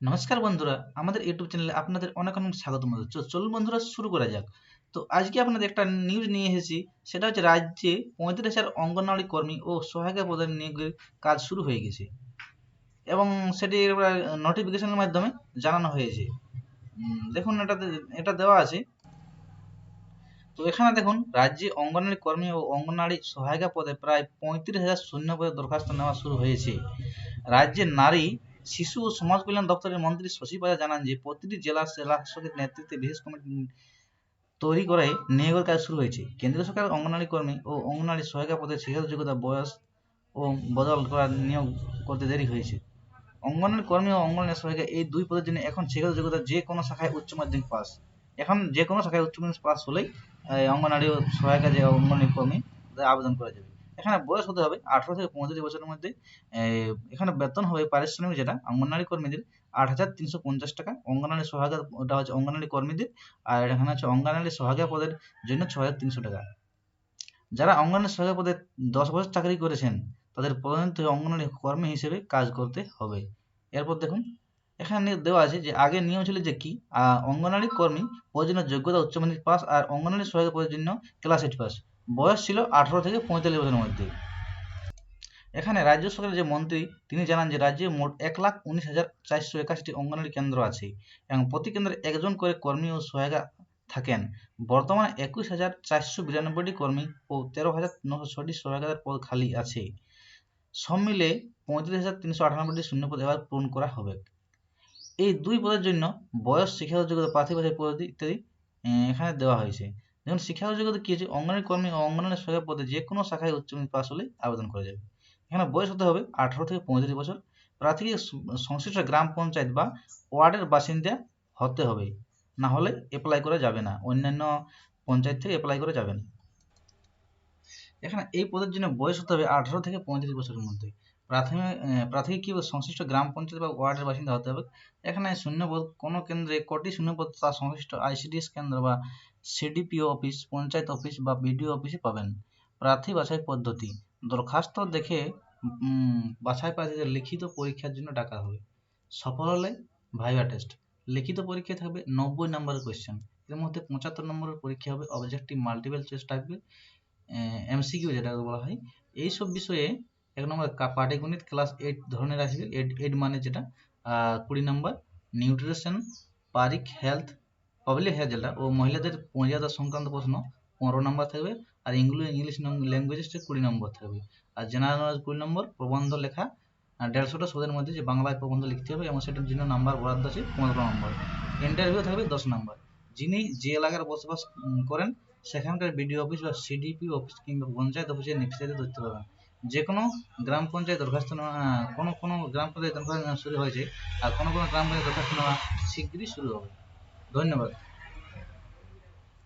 নমস্কার বন্ধুরা, আমাদের ইউটিউব চ্যানেলে আপনাদের অনেক অনেক স্বাগত। চলুন বন্ধুরা, শুরু করা যাক। তো আজকে আপনাদের একটা নিউজ নিয়ে এসেছি। সেটা হচ্ছে রাজ্যে 35,000 অঙ্গনওয়াড়ি কর্মী ও সহায়িকা পদের নিয়োগের কাজ শুরু হয়ে গেছে এবং সেটি নোটিফিকেশনের মাধ্যমে জানানো হয়েছে। দেখুন, এটা দেওয়া আছে। তো এখানে দেখুন, রাজ্যে অঙ্গনওয়াড়ি কর্মী ও অঙ্গনওয়াড়ি সহায়িকা পদে প্রায় 35,000 শূন্য পদে দরখাস্ত নেওয়া শুরু হয়েছে। রাজ্যের নারী, শিশু ও সমাজ কল্যাণ দপ্তরের মন্ত্রী শশী পাজা জানান যে প্রতিটি জেলার জেলা শাসকের নেতৃত্বে বিশেষ কমিটি তৈরি করে নিয়োগের কাজ শুরু হয়েছে। কেন্দ্রীয় সরকার অঙ্গনওয়াড়ি কর্মী ও অঙ্গনওয়াড়ি সহায়িকা পদে শিক্ষাগত যোগ্যতা, বয়স ও বদল করা নিয়োগ করতে দেরি হয়েছে। অঙ্গনওয়াড়ি কর্মী ও অঙ্গনওয়াড়ি সহায়িকা এই দুই পদের জন্য এখন শিক্ষাগত যোগ্যতা যে কোনো শাখায় উচ্চ মাধ্যমিক পাস। এখন যে কোনো শাখায় উচ্চ মাধ্যমিক পাস হলেই অঙ্গনওয়াড়ি ও সহায়িকা যে অঙ্গনওয়াড়ি কর্মী তাদের আবেদন করা যাবে। এখানে বয়স হতে হবে 18 থেকে 35 বছরের মধ্যে। এখানে বেতন হবে পারিশ্রমিক, যেটা অঙ্গনওয়াড়ি কর্মীদের 8,350 টাকা, অঙ্গনওয়াড়ি সহায়িকা ওটা হচ্ছে অঙ্গনওয়াড়ি কর্মীদের, আর এখানে হচ্ছে অঙ্গনওয়াড়ি সহায়িকা পদের জন্য 6,300 টাকা। যারা অঙ্গনওয়াড়ি সহায়িকা পদে 10 বছর চাকরি করেছেন তাদের পদোন্নতি হয়ে অঙ্গনওয়াড়ি কর্মী হিসেবে কাজ করতে হবে। এরপর দেখুন, এখানে দেওয়া আছে যে আগের নিয়ম ছিল যে কি, অঙ্গনওয়াড়ি কর্মী পদের জন্য যোগ্যতা উচ্চ মাধ্যমিক পাস আর অঙ্গনওয়াড়ি সহায়িকা পদের জন্য ক্লাস 8 পাস। বয়স ছিল 18 থেকে 45 বছরের মধ্যে। এখানে রাজ্য সরকারের যে মন্ত্রী তিনি জানান যে রাজ্যে মোট 1,19,481টি অঙ্গনওয়াড়ি কেন্দ্র আছে এবং প্রতি কেন্দ্রে একজন করে কর্মী ও সহায়িকা থাকেন। বর্তমানে 21,492টি কর্মী ও 13,906টি সহায়িকার পদ খালি আছে। সব মিলে 35,398টি শূন্যপদ এবার পূরণ করা হবে। এই দুই পদের জন্য বয়স, শিক্ষাগত যোগ্যতা, প্রার্থী বাছাই পদ্ধতি ইত্যাদি এখানে দেওয়া হয়েছে। যেমন শিক্ষাগত যোগ্যতা কি আছে, অঙ্গনওয়াড়ি কর্মী ও অঙ্গনওয়াড়ি সহায়ক পদে যে কোনো শাখায় উচ্চ মাধ্যমিক পাস হলে আবেদন করা যাবে। এখানে বয়স হতে হবে 18 থেকে 35 বছর। প্রার্থীকে সংশ্লিষ্ট গ্রাম পঞ্চায়েত বা ওয়ার্ডের বাসিন্দা হতে হবে, না হলে অ্যাপ্লাই করা যাবে না, অন্যান্য পঞ্চায়েত থেকে অ্যাপ্লাই করা যাবে না। এখানে এই পদের জন্য বয়স হতে হবে 18 থেকে 35 বছরের মধ্যে। প্রাথমিক কি সংশ্লিষ্ট গ্রাম পঞ্চায়েত বা ওয়ার্ডের বাসিন্দা হতে হবে। এখানে শূন্যপদ কোনো কেন্দ্রে কটি শূন্যপদ তা সংশ্লিষ্ট আইসিডিএস কেন্দ্র বা সিডিপিও অফিস, পঞ্চায়েত অফিস বা বিডিও অফিসে পাবেন। প্রার্থী বাছাই পদ্ধতি, দরখাস্ত দেখে বাছাই প্রার্থীদের লিখিত পরীক্ষার জন্য ডাকা হবে। সফল হলে ভাইভা টেস্ট। লিখিত পরীক্ষায় থাকবে 90 নম্বরের কোয়েশ্চেন। এর মধ্যে 75 নম্বরের পরীক্ষা হবে, অবজেক্টিভ, মাল্টিপল চয়েস থাকবে, এমসিকিউ যেটাকে বলা হয়। এইসব বিষয়ে 1 নম্বর পাটিগণিত ক্লাস 8 ধরনের আসবে, 8 মানে যেটা 20 নম্বর, nutrition, public health, public health যেটা ও মহিলাদের মর্যাদা সংক্রান্ত প্রশ্ন 15 নম্বর থাকবে, আর ইংলিশ ল্যাঙ্গুয়েজ 20 নম্বর থাকবে, আর জেনারেল নলেজ 20 নম্বর। প্রবন্ধ লেখা 150টা শব্দের মধ্যে যে বাংলায় প্রবন্ধ লিখতে হবে এবং সেটার জন্য নাম্বার বরাদ্দ আছে 15 নম্বর। ইন্টারভিউ থাকবে 10 নম্বর। যিনি যে এলাকার বসবাস করেন সেখানকার বিডিও অফিস বা সিডিপি অফিস কিংবা পঞ্চায়েত অফিসে নিশ্চিত তথ্য পাবেন। যে কোনো গ্রাম পঞ্চায়েত দরখাস্ত নেওয়া, কোনো গ্রাম পঞ্চায়েত দরখাস্ত নেওয়া শুরু হয়েছে, আর কোনো গ্রাম পঞ্চায়েত দরখাস্ত নেওয়া শিগগিরই শুরু হবে। ধন্যবাদ।